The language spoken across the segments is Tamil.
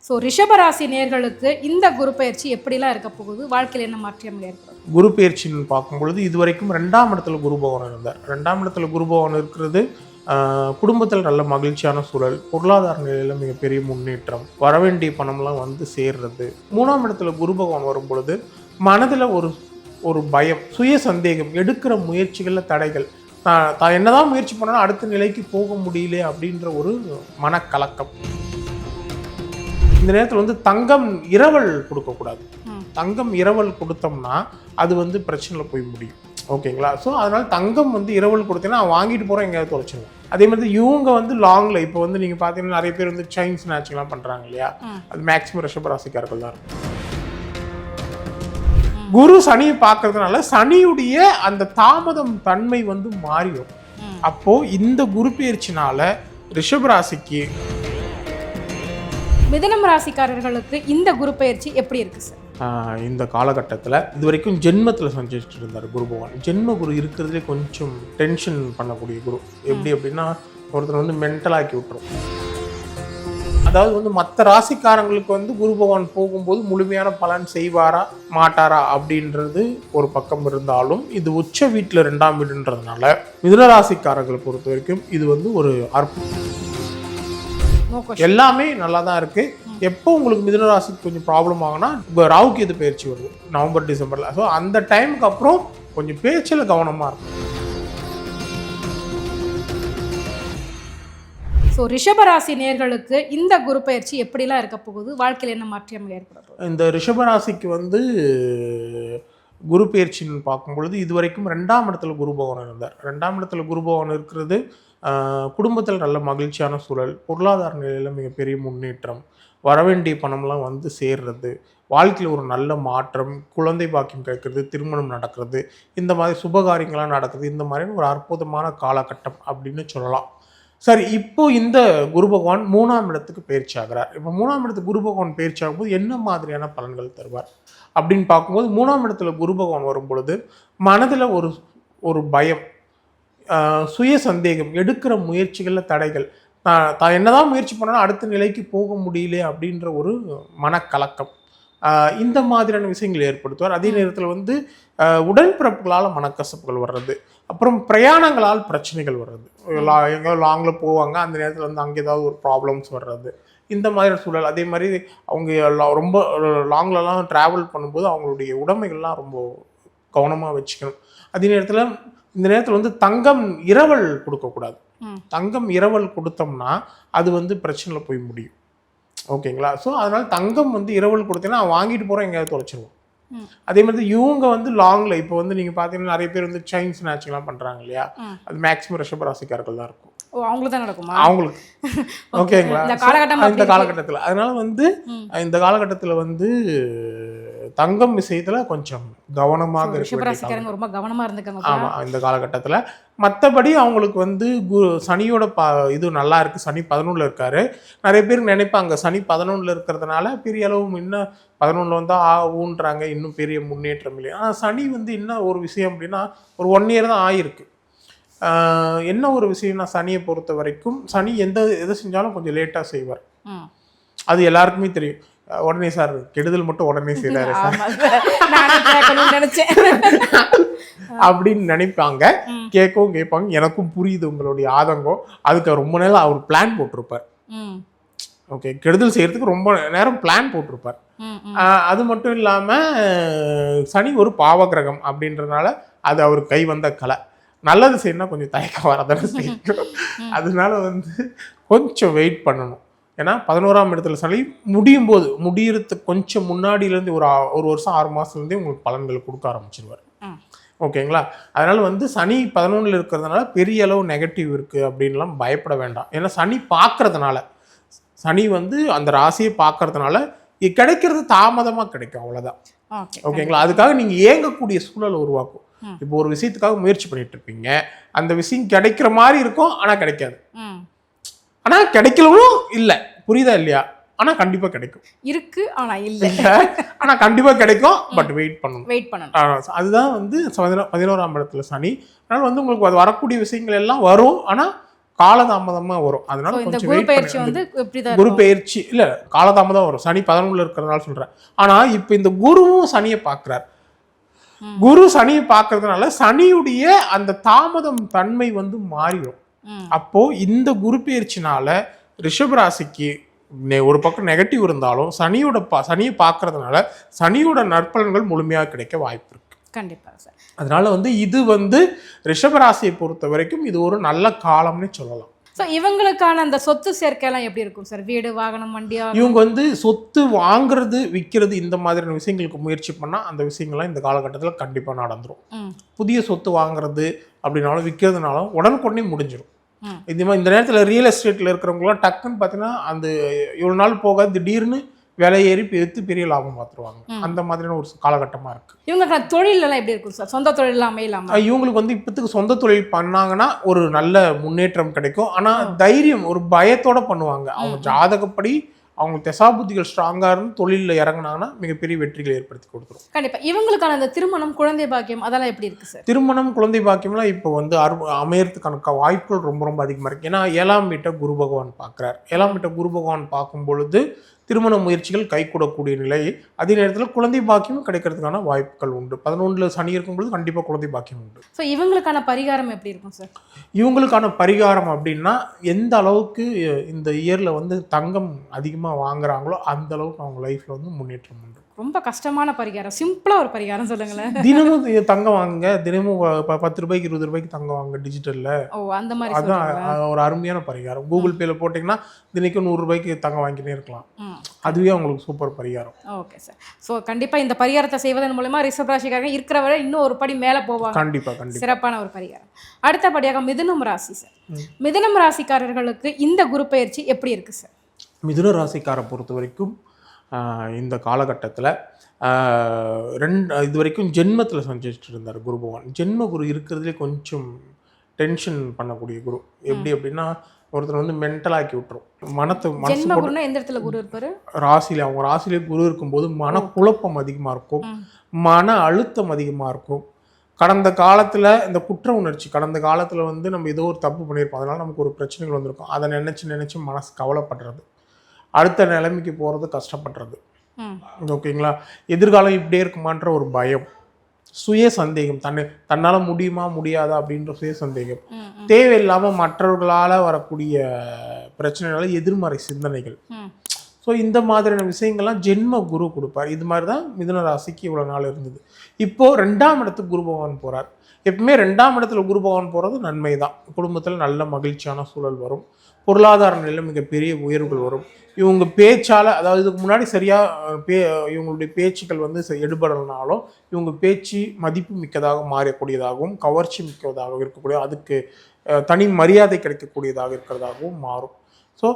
ஸோ ரிஷபராசி நேர்களுக்கு இந்த குரு பயிற்சி எப்படிலாம் இருக்க போகுது, வாழ்க்கையில் என்ன மாற்றம் ஏற்படும்? குரு பயிற்சின்னு பார்க்கும்பொழுது இதுவரைக்கும் 2ஆம் இடத்துல குரு பகவான் இருந்தார். 2ஆம் இடத்துல குரு பகவான் இருக்கிறது குடும்பத்தில் நல்ல மகிழ்ச்சியான சூழல், பொருளாதார நிலையில் மிகப்பெரிய முன்னேற்றம், வரவேண்டிய பணம்லாம் வந்து சேர்றது. 3ஆம் இடத்துல குரு பகவான் வரும் பொழுது மனதில் ஒரு பயம், சுய சந்தேகம், எடுக்கிற முயற்சிகளில் தடைகள், தான் என்னதான் முயற்சி பண்ணாலும் அடுத்த நிலைக்கு போக முடியல அப்படின்ற ஒரு மனக்கலக்கம். இந்த நேரத்தில் வந்து தங்கம் இரவல் கொடுக்கக்கூடாது. தங்கம் இரவல் கொடுத்தோம்னா அது வந்து பிரச்சனையில் போய் முடியும். ஓகேங்களா? ஸோ அதனால் தங்கம் வந்து இரவல் கொடுத்தீங்கன்னா வாங்கிட்டு போகிறோம் எங்கேயாவது தொலைச்சிடுவோம். அதே மாதிரி இவங்க வந்து லாங்கில் இப்போ வந்து நீங்கள் பார்த்தீங்கன்னா நிறைய பேர் வந்து செயின் ஸ்நாச்சிங்லாம் பண்ணுறாங்க இல்லையா, அது மேக்ஸிமம் ரிஷபராசிக்காரர்கள் தான் இருக்கும். குரு சனியை பார்க்கறதுனால சனியுடைய அந்த தாமதம் தன்மை வந்து மாறிடும். அப்போ இந்த குரு பயிற்சினால ரிஷபராசிக்கு மிதுனம் ராசிக்காரர்களுக்கு இந்த குரு பயிற்சி எப்படி இருக்கு சார்? இந்த காலகட்டத்தில் இது வரைக்கும் ஜென்மத்தில் சஞ்சரிச்சுட்டு இருந்தார் குரு பகவான். ஜென்ம குரு இருக்கிறதுலே கொஞ்சம் டென்ஷன் பண்ணக்கூடிய குரு. எப்படி அப்படின்னா ஒருத்தர் வந்து மென்டலாக்கி விட்டுரும். அதாவது வந்து மற்ற ராசிக்காரங்களுக்கு வந்து குரு பகவான் போகும்போது முழுமையான பலன் செய்வாரா மாட்டாரா அப்படின்றது ஒரு பக்கம் இருந்தாலும், இது உச்ச வீட்டில் 2ஆம் வீடுன்றதுனால மிதுன ராசிக்காரர்களை பொறுத்த வரைக்கும் இது வந்து ஒரு எல்லாமே நல்லா தான் இருக்கு. எப்போ உங்களுக்கு மிதுன ராசிக்கு கொஞ்சம் ப்ராப்ளம் ஆகுனா இப்போ ராவுக்கு இது பயிற்சி வருது நவம்பர் டிசம்பரில். ஸோ அந்த டைமுக்கு அப்புறம் கொஞ்சம் பேச்சில் கவனமாக இருக்கும். ஸோ ரிஷபராசி நேர்களுக்கு இந்த குரு பயிற்சி எப்படிலாம் இருக்க போகுது, வாழ்க்கையில் என்ன மாற்றம் ஏற்படும்? இந்த ரிஷபராசிக்கு வந்து குரு பயிற்சின்னு பார்க்கும்பொழுது இதுவரைக்கும் 2ஆம் இடத்துல குரு பகவான் இருந்தார். 2ஆம் இடத்துல குரு பகவான் இருக்கிறது குடும்பத்தில் நல்ல மகிழ்ச்சியான சூழல், பொருளாதார நிலையில் மிகப்பெரிய முன்னேற்றம், வரவேண்டிய பணம்லாம் வந்து சேர்றது, வாழ்க்கையில் ஒரு நல்ல மாற்றம், குழந்தை பாக்கியம் கிடைக்கிறது, திருமணம் நடக்கிறது, இந்த மாதிரி சுபகாரியங்கள்லாம் நடக்குது. இந்த மாதிரி ஒரு அற்புதமான காலகட்டம் அப்படின்னு சொல்லலாம். சரி, இப்போ இந்த குரு பகவான் 3ஆம் இடத்துக்கு பயிற்சி ஆகிறார். இப்போ 3ஆம் இடத்துக்கு குரு பகவான் பயிற்சி ஆகும்போது என்ன மாதிரியான பலன்கள் தருவார் அப்படின்னு பார்க்கும்போது 3ஆம் இடத்துல குரு பகவான் வரும் பொழுது மனதில் ஒரு பயம், சுய சந்தேகம், எடுக்கிற முயற்சிகளில் தடைகள், தான் என்னதான் முயற்சி பண்ணாலும் அடுத்த நிலைக்கு போக முடியல அப்படின்ற ஒரு மனக்கலக்கம், இந்த மாதிரியான விஷயங்கள் ஏற்படுத்துவார். அதே நேரத்தில் வந்து உடன்பிறப்புகளால் மனக்கசப்புகள் வர்றது, அப்புறம் பிரயாணங்களால் பிரச்சனைகள் வர்றது, எங்கேயோ லாங்கில் போவாங்க, அந்த நேரத்தில் வந்து அங்கே ஏதாவது ஒரு ப்ராப்ளம்ஸ் வர்றது, இந்த மாதிரி சூழல். அதே மாதிரி அவங்க ரொம்ப லாங்லலாம் ட்ராவல் பண்ணும்போது அவங்களுடைய உடைமைகள்லாம் ரொம்ப கவனமாக வச்சுக்கணும். அதே நேரத்தில் இந்த நேரத்தில் வந்து தங்கம் இரவல் கொடுக்கக்கூடாது. தங்கம் இரவல் கொடுத்தோம்னா அது வந்து பிரச்சனையில் போய் முடியும். ஓகேங்களா? ஸோ அதனால் தங்கம் வந்து இரவல் கொடுத்தீங்கன்னா வாங்கிட்டு போகிறோம் எங்கேயாவது தொலைச்சிடுவோம். அதே மாதிரி இவங்க வந்து லாங்கில் இப்போ வந்து நீங்கள் பார்த்தீங்கன்னா நிறைய பேர் வந்து செயின் ஸ்நாச்சிங்லாம் பண்ணுறாங்க இல்லையா, அது மேக்ஸிமம் ரிஷபராசிக்காரர்கள் தான் இருக்கும். அவங்களுக்கு தான் நடக்குமா? அவங்களுக்கு. ஓகேங்களா? இந்த காலகட்டத்தில் அதனால வந்து இந்த காலகட்டத்தில் வந்து தங்கம் விஷயத்துல கொஞ்சம் கவனமாக ரிஷபராசிக்காரங்க ரொம்ப கவனமா இருந்துக்காங்க. ஆமா, இந்த காலகட்டத்தில். மற்றபடி அவங்களுக்கு வந்து சனியோட இது நல்லா இருக்கு. சனி 11ல் இருக்காரு. நிறைய பேர் நினைப்பாங்க சனி 11ல் இருக்கிறதுனால பெரிய அளவு இன்னும் 11ல் வந்தால் ஊன்றாங்க, இன்னும் பெரிய முன்னேற்றம் இல்லை. ஆனால் சனி வந்து என்ன ஒரு விஷயம் அப்படின்னா ஒரு 1 இயர் தான் ஆயிருக்கு. என்ன ஒரு விஷயம்னா சனியை பொறுத்த வரைக்கும் சனி எதை செஞ்சாலும் கொஞ்சம் லேட்டாக செய்வார். அது எல்லாருக்குமே தெரியும். உடனே சார் கெடுதல் மட்டும் உடனே செய்யறாரு அப்படின்னு நினைப்பாங்க. கேட்பாங்க. எனக்கும் புரியுது உங்களுடைய ஆதங்கம். அதுக்கு ரொம்ப நேரம் அவர் பிளான் போட்டிருப்பார். ஓகே, கெடுதல் செய்யறதுக்கு ரொம்ப நேரம் பிளான் போட்டிருப்பார். அது மட்டும் இல்லாம சனி ஒரு பாவ கிரகம் அப்படின்றதுனால அது அவர் கை வந்த கலை. நல்லது செய்யணும்னா கொஞ்சம் தயக்கம் வரதானே செய்யும். அதனால வந்து கொஞ்சம் வெயிட் பண்ணணும். ஏன்னா 11ஆம் இடத்துல சனி முடியறதுக்கு கொஞ்சம் முன்னாடியிலேருந்து ஒரு வருஷம் 6 மாதத்துலேருந்தே உங்களுக்கு பலன்கள் கொடுக்க ஆரம்பிச்சிருவார். ஓகேங்களா? அதனால் வந்து சனி 11ல் இருக்கிறதுனால பெரிய அளவு நெகட்டிவ் இருக்குது அப்படின்லாம் பயப்பட வேண்டாம். ஏன்னா சனி பார்க்கறதுனால, சனி வந்து அந்த ராசியை பார்க்கறதுனால கிடைக்கிறது தாமதமாக கிடைக்கும், அவ்வளோதான். ஓகேங்களா? அதுக்காக நீங்கள் ஏங்கக்கூடிய சூழலை உருவாக்கும். இப்போ ஒரு விஷயத்துக்காக முயற்சி பண்ணிட்டு இருப்பீங்க, அந்த விஷயம் கிடைக்கிற மாதிரி இருக்கும், ஆனால் கிடைக்காது. ஆனால் கிடைக்கலும் இல்லை, புரியுதா இல்லையா? ஆனால் கண்டிப்பாக கிடைக்கும் இருக்கு, ஆனால் இல்லை, ஆனால் கண்டிப்பாக கிடைக்கும். பட் வெயிட் பண்ணணும். அதுதான் வந்து 11ஆம் இடத்துல சனி. அதனால் வந்து உங்களுக்கு அது வரக்கூடிய விஷயங்கள் எல்லாம் வரும், ஆனால் காலதாமதமாக வரும். அதனால இந்த கொஞ்சம் குரு வெயிட் பயிற்சி பண்ணி வந்து இப்படிதான் குரு இருக்கும். பெயர்ச்சி இல்லை காலதாமதம் வரும். சனி 11ல் இருக்கிறதுனால சொல்கிறேன். ஆனால் இப்போ இந்த குருவும் சனியை பார்க்குறார். குரு சனியை பார்க்கறதுனால சனியுடைய அந்த தாமதம் தன்மை வந்து மாறிடும். அப்போ இந்த குரு பெயர்ச்சினால ரிஷபராசிக்கு ஒரு பக்கம் நெகட்டிவ் இருந்தாலும் சனியை பார்க்கறதுனால சனியோட நற்பலன்கள் முழுமையாக கிடைக்க வாய்ப்பு இருக்கு. கண்டிப்பா சார். அதனால வந்து இது வந்து ரிஷபராசியை பொறுத்த வரைக்கும் இது ஒரு நல்ல காலம்னு சொல்லலாம். ஸோ இவங்களுக்கான அந்த சொத்து சேர்க்கையெல்லாம் எப்படி இருக்கும் சார்? வீடு, வாகனம், வண்டி, இவங்க வந்து சொத்து வாங்குறது, விற்கிறது இந்த மாதிரியான விஷயங்களுக்கு முயற்சி பண்ணால் அந்த விஷயங்கள்லாம் இந்த காலகட்டத்தில் கண்டிப்பாக நடந்துடும். புதிய சொத்து வாங்குறது அப்படின்னாலும் விற்கிறதுனாலும் உடனுக்குடனே முடிஞ்சிடும். இந்த நேரத்தில் ரியல் எஸ்டேட்டில் இருக்கிறவங்களாம் டக்குன்னு பார்த்தீங்கன்னா அந்த இவ்வளோ நாள் போக திடீர்னு விலை ஏறி எடுத்து பெரிய லாபம் பார்த்துருவாங்க. அந்த மாதிரியான ஒரு காலகட்டமாக இருக்குது. இவங்க தொழிலெல்லாம் எப்படி இருக்கும் சார்? சொந்த தொழில் அமையலாமா? இவங்களுக்கு வந்து இப்போத்துக்கு சொந்த தொழில் பண்ணாங்கன்னா ஒரு நல்ல முன்னேற்றம் கிடைக்கும். ஆனால் தைரியம் ஒரு பயத்தோட பண்ணுவாங்க. அவங்க ஜாதகப்படி அவங்க தசாபுத்திகள் ஸ்ட்ராங்காக இருந்து தொழிலில் இறங்கினாங்கன்னா மிகப்பெரிய வெற்றிகளை ஏற்படுத்தி கொடுத்துரும். கண்டிப்பாக. இவங்களுக்கான அந்த திருமணம், குழந்தை பாக்கியம் அதெல்லாம் எப்படி இருக்குது சார்? திருமணம், குழந்தை பாக்கியம்லாம் இப்போ வந்து அமையறதுக்கான வாய்ப்புகள் ரொம்ப ரொம்ப அதிகமாக இருக்குது. ஏன்னா 7ஆம் வீட்டை குரு பகவான் பார்க்குறார். 7ஆம் வீட்டை குரு பகவான் பார்க்கும் பொழுது திருமண முயற்சிகள் கைகூடக்கூடிய நிலை, அதே நேரத்தில் குழந்தை பாக்கியமும் கிடைக்கிறதுக்கான வாய்ப்புகள் உண்டு. 11ல் சனி இருக்கும்பொழுது கண்டிப்பாக குழந்தை பாக்கியம் உண்டு. ஸோ இவங்களுக்கான பரிகாரம் எப்படி இருக்கும் சார்? இவங்களுக்கான பரிகாரம் அப்படின்னா எந்த அளவுக்கு இந்த இயரில் வந்து தங்கம் அதிகமாக வாங்குறாங்களோ அந்த அளவுக்கு அவங்க லைஃப்பில் வந்து முன்னேற்றம் உண்டு. ரொம்ப கஷ்டமான பரிகாரம், சிம்பிளாக ஒரு பரிகாரம் சொல்லுங்களேன். தினமும் தங்கம் வாங்குங்க. தினமும் 10 ரூபாய்க்கு 20 ரூபாய்க்கு தங்கம் வாங்க டிஜிட்டலில். ஓ, அந்த மாதிரி. அதுதான் ஒரு அருமையான பரிகாரம். கூகுள் பேல போட்டிங்கன்னா தினைக்கும் 100 ரூபாய்க்கு தங்கம் வாங்கினே இருக்கலாம். அதுவே அவங்களுக்கு சூப்பர் பரிகாரம். Okay sir. ஸோ கண்டிப்பாக இந்த பரிகாரத்தை செய்வதன் மூலமா ரிஷபராசிக்காரங்க இருக்கிற வரை இன்னும் ஒரு படி மேலே போவாங்க. கண்டிப்பாக. சிறப்பான ஒரு பரிகாரம். அடுத்தபடியாக மிதுனம் ராசி சார். மிதுனம் ராசிக்காரர்களுக்கு இந்த குரு பயிற்சி எப்படி இருக்கு சார்? மிதுன ராசிக்காரை பொறுத்த வரைக்கும் இந்த காலகட்டத்தில் இது வரைக்கும் ஜென்மத்தில் சஞ்சரிச்சுட்டு இருந்தார் குரு பகவான். ஜென்ம குரு இருக்கிறதுலே கொஞ்சம் டென்ஷன் பண்ணக்கூடிய குரு. எப்படி அப்படின்னா ஒருத்தர் வந்து மென்டலாக்கி விட்டுரும். எந்த இடத்துல குரு இருப்பாரு? ராசியில. அவங்க ராசியிலே குரு இருக்கும்போது மன குழப்பம் அதிகமாக இருக்கும், மன அழுத்தம் அதிகமாக இருக்கும். கடந்த காலத்தில் இந்த குற்ற உணர்ச்சி, கடந்த காலத்தில் வந்து நம்ம ஏதோ ஒரு தப்பு பண்ணியிருப்போம், அதனால நமக்கு ஒரு பிரச்சனைகள் வந்திருக்கும். அதை நினச்சி மனசு கவலைப்படுறது, அடுத்த நிலைமைக்கு போகிறது கஷ்டப்படுறது. ஓகேங்களா? எதிர்காலம் இப்படியே இருக்குமான்ற ஒரு பயம், சுய சந்தேகம், தன்னால் முடியுமா முடியாதா அப்படின்ற சுய சந்தேகம், தேவையில்லாமல் மற்றவர்களால் வரக்கூடிய பிரச்சனைனால எதிர்மறை சிந்தனைகள். ஸோ இந்த மாதிரியான விஷயங்கள்லாம் ஜென்ம குரு கொடுப்பார். இது மாதிரி தான் மிதுன ராசிக்கு இவ்வளோ நாள் இருந்தது. இப்போது 2ஆம் இடத்துக்கு குரு பகவான் போகிறார். எப்பவுமே 2ஆம் இடத்துல குரு பகவான் போகிறது நன்மை தான். குடும்பத்தில் நல்ல மகிழ்ச்சியான சூழல் வரும், பொருளாதார நிலையில் மிகப்பெரிய உயர்வுகள் வரும். இவங்க பேச்சால், அதாவது இதுக்கு முன்னாடி சரியாக இவங்களுடைய பேச்சுக்கள் வந்து எடுபடலைனாலும் இவங்க பேச்சு மதிப்பு மிக்கதாக மாறக்கூடியதாகவும் கவர்ச்சி மிக்கதாக இருக்கக்கூடிய, அதுக்கு தனி மரியாதை கிடைக்கக்கூடியதாக இருக்கிறதாகவும் மாறும். ஸோ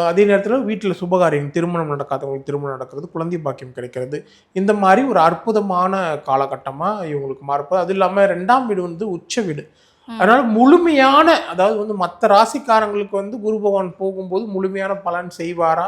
அதே நேரத்தில் வீட்டில் சுபகாரியம், திருமணம் நடக்காதவங்களுக்கு திருமணம் நடக்கிறது, குழந்தை பாக்கியம் கிடைக்கிறது, இந்த மாதிரி ஒரு அற்புதமான காலகட்டமாக இவங்களுக்கு மாறப்போது. அது இல்லாமல் 2ஆம் வீடு வந்து உச்ச வீடு. அதனால் முழுமையான, அதாவது வந்து மற்ற ராசிக்காரங்களுக்கு வந்து குரு பகவான் போகும்போது முழுமையான பலன் செய்வாரா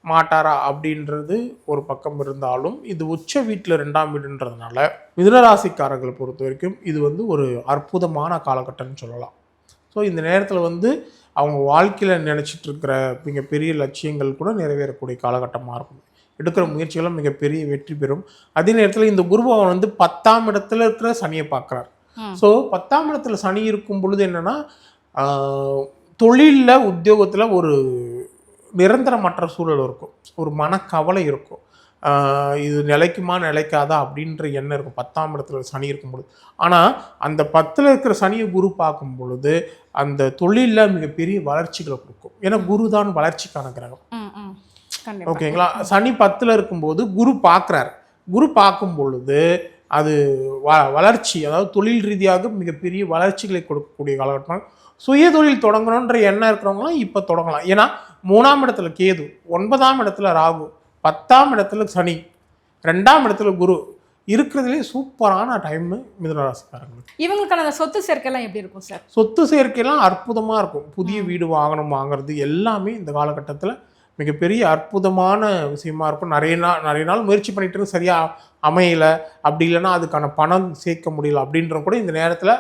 மாட்டாரா அப்படின்றது ஒரு பக்கம் இருந்தாலும், இது உச்ச வீட்டில் 2ஆம் வீடுன்றதுனால மிதுன ராசிக்காரர்களை பொறுத்த வரைக்கும் இது வந்து ஒரு அற்புதமான காலகட்டம்னு சொல்லலாம். ஸோ இந்த நேரத்தில் வந்து அவங்க வாழ்க்கையில் நினச்சிட்டு இருக்கிற மிகப்பெரிய லட்சியங்கள் கூட நிறைவேறக்கூடிய காலகட்டமாக இருக்கும். எடுக்கிற முயற்சிகளும் மிகப்பெரிய வெற்றி பெறும். அதே நேரத்தில் இந்த குரு பகவான் வந்து 10ஆம் இடத்துல இருக்கிற சனியை பார்க்குறார். ஸோ 10ஆம் இடத்துல சனி இருக்கும் பொழுது என்னென்னா, தொழிலில் உத்தியோகத்தில் ஒரு நிரந்தரமற்ற சூழல் இருக்கும், ஒரு மனக்கவலை இருக்கும், இது நிலைக்குமா நிலைக்காதா அப்படின்ற எண்ணம் இருக்கும் 10ஆம் இடத்துல சனி இருக்கும் பொழுது. ஆனால் அந்த 10ல் இருக்கிற சனியை குரு பார்க்கும் பொழுது அந்த தொழிலில் மிகப்பெரிய வளர்ச்சிகளை கொடுக்கும். ஏன்னா குரு தான் வளர்ச்சிக்கான கிரகம். ஓகேங்களா? சனி 10ல் இருக்கும்போது குரு பார்க்குறாரு. குரு பார்க்கும் பொழுது அது வளர்ச்சி, அதாவது தொழில் ரீதியாக மிகப்பெரிய வளர்ச்சிகளை கொடுக்கக்கூடிய காலகட்டம். சுய தொழில் தொடங்கணுன்ற எண்ணம் இருக்கிறவங்களாம் இப்போ தொடங்கலாம். ஏன்னா 3ஆம் இடத்துல கேது, 9ஆம் இடத்துல ராகு, 10ஆம் இடத்துல சனி, 2ஆம் இடத்துல குரு இருக்கிறதுலே சூப்பரான டைம் மிதுன ராசிக்காரங்களுக்கு. இவங்களுக்கான சொத்து சேர்க்கைலாம் எப்படி இருக்கும் சார்? சொத்து சேர்க்கைலாம் அற்புதமாக இருக்கும். புதிய வீடு வாங்குறது எல்லாமே இந்த காலகட்டத்தில் மிகப்பெரிய அற்புதமான விஷயமா இருக்கும். நிறைய நாள் முயற்சி பண்ணிட்டு சரியாக அமையலை, அப்படி இல்லைன்னா அதுக்கான பணம் சேர்க்க முடியல அப்படின்ற கூட இந்த நேரத்தில்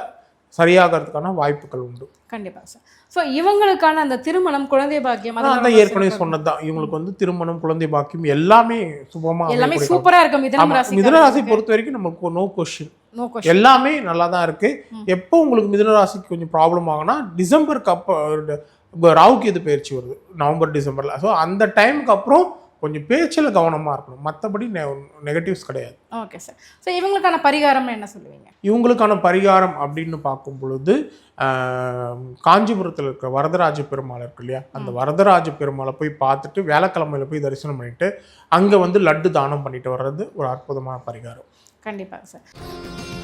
சரியாகிறதுக்கான வாய்ப்புகள் உண்டு. கண்டிப்பா சார். ஸோ இவங்களுக்கான அந்த திருமணம், குழந்தை பாக்கியம் அதான் ஏற்கனவே சொன்னதுதான். இவங்களுக்கு வந்து திருமணம், குழந்தை பாக்கியம் எல்லாமே சுபமா எல்லாமே சூப்பரா இருக்கு மிதுனம் ராசி. மிதுன ராசி பொறுத்த வரைக்கும் நமக்கு நோ கொஸ்டின், எல்லாமே நல்லா தான் இருக்கு. எப்போ உங்களுக்கு மிதுன ராசிக்கு கொஞ்சம் ப்ராப்ளம் ஆகுனா டிசம்பருக்கு அப்போ ராகு கேது பயிற்சி வருது, நவம்பர் டிசம்பர்ல. ஸோ அந்த டைமுக்கு அப்புறம் கொஞ்சம் பேச்சில் கவனமாக இருக்கணும், மற்றபடி நெகட்டிவ்ஸ் கிடையாது. Okay sir. ஸோ இவங்களுக்கான பரிகாரம் என்ன சொல்லுவீங்க? இவங்களுக்கான பரிகாரம் அப்படின்னு பார்க்கும் பொழுது காஞ்சிபுரத்தில் இருக்க வரதராஜ பெருமாள் இருக்கு இல்லையா, அந்த வரதராஜ பெருமாளை போய் பார்த்துட்டு வியாழக்கிழமையில போய் தரிசனம் பண்ணிட்டு அங்கே வந்து லட்டு தானம் பண்ணிட்டு வர்றது ஒரு அற்புதமான பரிகாரம். கண்டிப்பாக சார்.